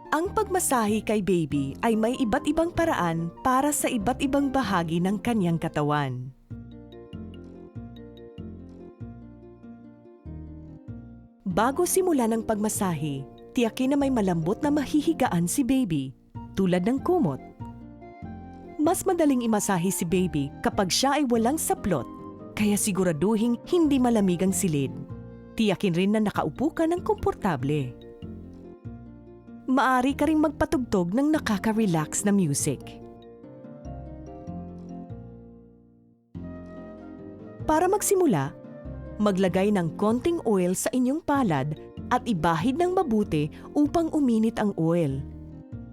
Ang pagmasahe kay baby ay may iba't ibang paraan para sa iba't ibang bahagi ng kanyang katawan. Bago simulan ang pagmasahe, tiyakin na may malambot na mahihigaan si baby, tulad ng kumot. Mas madaling imasahe si baby kapag siya ay walang saplot, kaya siguraduhing hindi malamig ang silid. Tiyakin rin na nakaupo ka ng komportable. Maaari ka ring magpatugtog ng nakaka-relax na music. Para magsimula, maglagay ng konting oil sa inyong palad at ibahid ng mabuti upang uminit ang oil.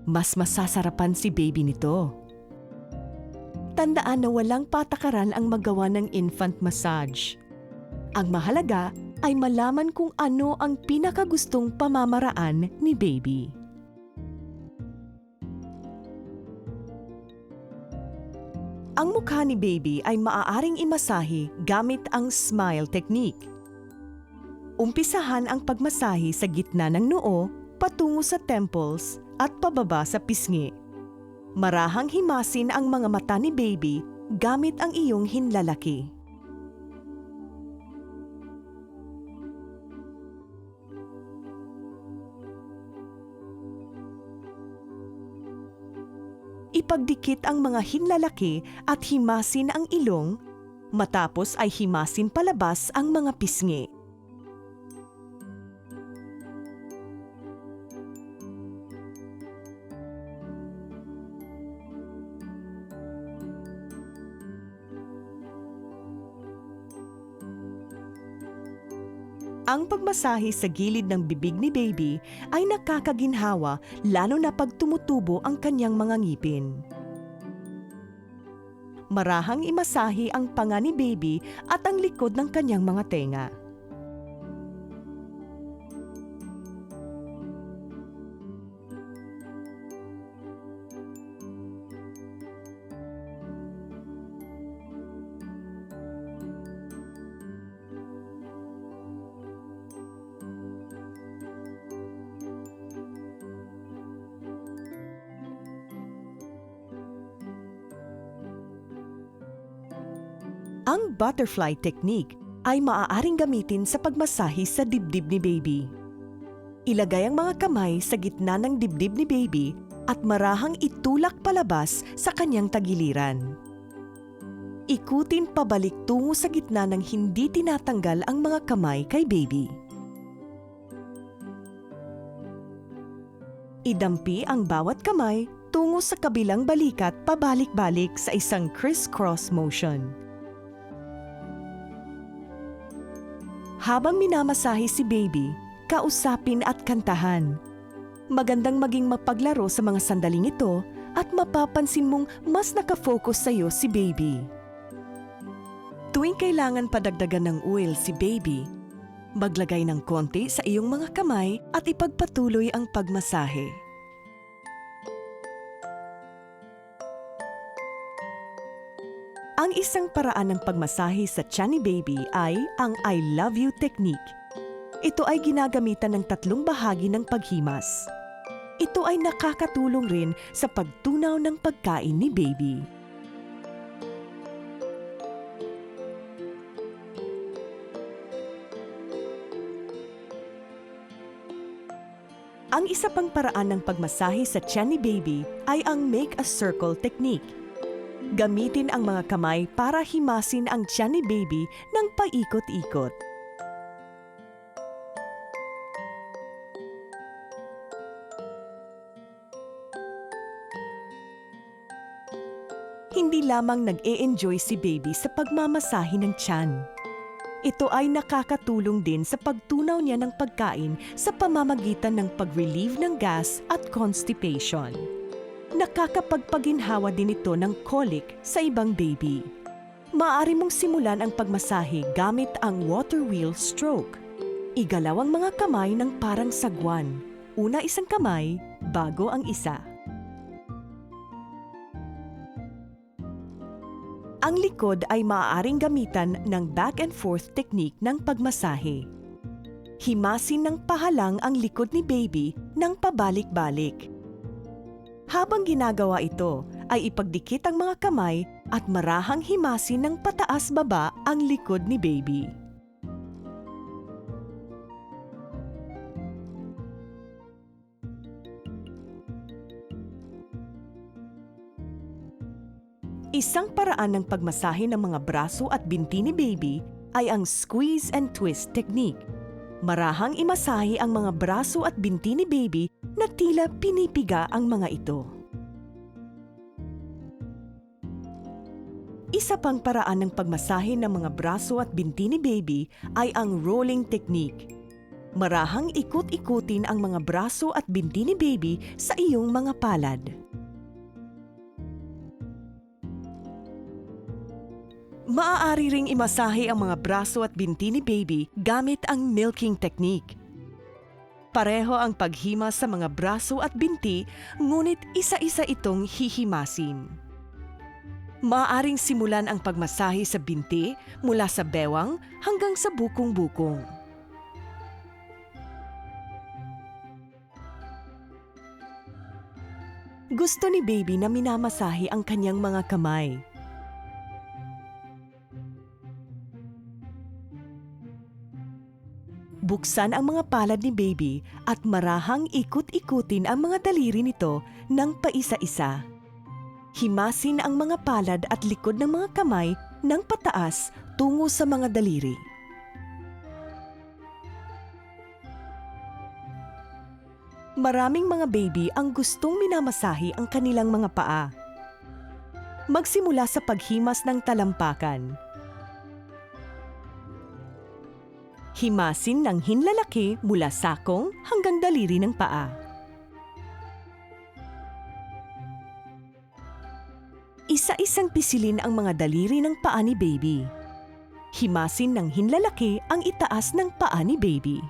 Mas masasarapan si baby nito. Tandaan na walang patakaran ang magawa ng infant massage. Ang mahalaga ay malaman kung ano ang pinakagustong pamamaraan ni baby. Ang mukha ni baby ay maaaring imasahe gamit ang smile technique. Umpisahan ang pagmasahe sa gitna ng noo, patungo sa temples at pababa sa pisngi. Marahang himasin ang mga mata ni baby gamit ang iyong hinlalaki. Ipagdikit ang mga hinlalaki at himasin ang ilong, matapos ay himasin palabas ang mga pisngi. Ang pagmasahe sa gilid ng bibig ni baby ay nakakaginhawa lalo na pag tumutubo ang kanyang mga ngipin. Marahang imasahe ang panga ni baby at ang likod ng kanyang mga tenga. Ang butterfly technique ay maaaring gamitin sa pagmasahe sa dibdib ni baby. Ilagay ang mga kamay sa gitna ng dibdib ni baby at marahang itulak palabas sa kanyang tagiliran. Ikutin pabalik tungo sa gitna ng hindi tinatanggal ang mga kamay kay baby. Idampi ang bawat kamay tungo sa kabilang balikat pabalik-balik sa isang criss-cross motion. Habang minamasahe si baby, kausapin at kantahan. Magandang maging mapaglaro sa mga sandaling ito at mapapansin mong mas nakafocus sa iyo si baby. Tuwing kailangan padagdagan ng oil si baby, maglagay ng konti sa iyong mga kamay at ipagpatuloy ang pagmasahe. Ang isang paraan ng pagmasahe sa tiyan ni baby ay ang I love you technique. Ito ay ginagamitan ng tatlong bahagi ng paghimas. Ito ay nakakatulong rin sa pagtunaw ng pagkain ni baby. Ang isa pang paraan ng pagmasahe sa tiyan ni baby ay ang make a circle technique. Gamitin ang mga kamay para himasin ang tiyan ni baby ng paikot-ikot. Hindi lamang nag-e-enjoy si baby sa pagmamasahe ng tiyan. Ito ay nakakatulong din sa pagtunaw niya ng pagkain sa pamamagitan ng pag-relieve ng gas at constipation. Nakakapagpaginhawa din ito ng colic sa ibang baby. Maaari mong simulan ang pagmasahe gamit ang water wheel stroke. Igalaw ang mga kamay ng parang sagwan. Una isang kamay, bago ang isa. Ang likod ay maaaring gamitan ng back and forth technique ng pagmasahe. Himasin ng pahalang ang likod ni baby ng pabalik-balik. Habang ginagawa ito, ay ipagdikit ang mga kamay at marahang himasin ng pataas-baba ang likod ni baby. Isang paraan ng pagmasahe ng mga braso at binti ni baby ay ang squeeze and twist technique. Marahang imasahe ang mga braso at binti ni baby na tila pinipiga ang mga ito. Isa pang paraan ng pagmasahe ng mga braso at binti ni baby ay ang rolling technique. Marahang ikut-ikutin ang mga braso at binti ni baby sa iyong mga palad. Maaari ring imasahe ang mga braso at binti ni baby gamit ang milking technique. Pareho ang paghimas sa mga braso at binti, ngunit isa-isa itong hihimasin. Maaaring simulan ang pagmasahe sa binti mula sa bewang hanggang sa bukong-bukong. Gusto ni baby na minamasahe ang kanyang mga kamay. Buksan ang mga palad ni baby at marahang ikut-ikutin ang mga daliri nito ng paisa-isa. Himasin ang mga palad at likod ng mga kamay ng pataas tungo sa mga daliri. Maraming mga baby ang gustong minamasahe ang kanilang mga paa. Magsimula sa paghimas ng talampakan. Himasin ng hinlalaki mula sakong hanggang daliri ng paa. Isa-isang pisilin ang mga daliri ng paa ni baby. Himasin ng hinlalaki ang itaas ng paa ni baby.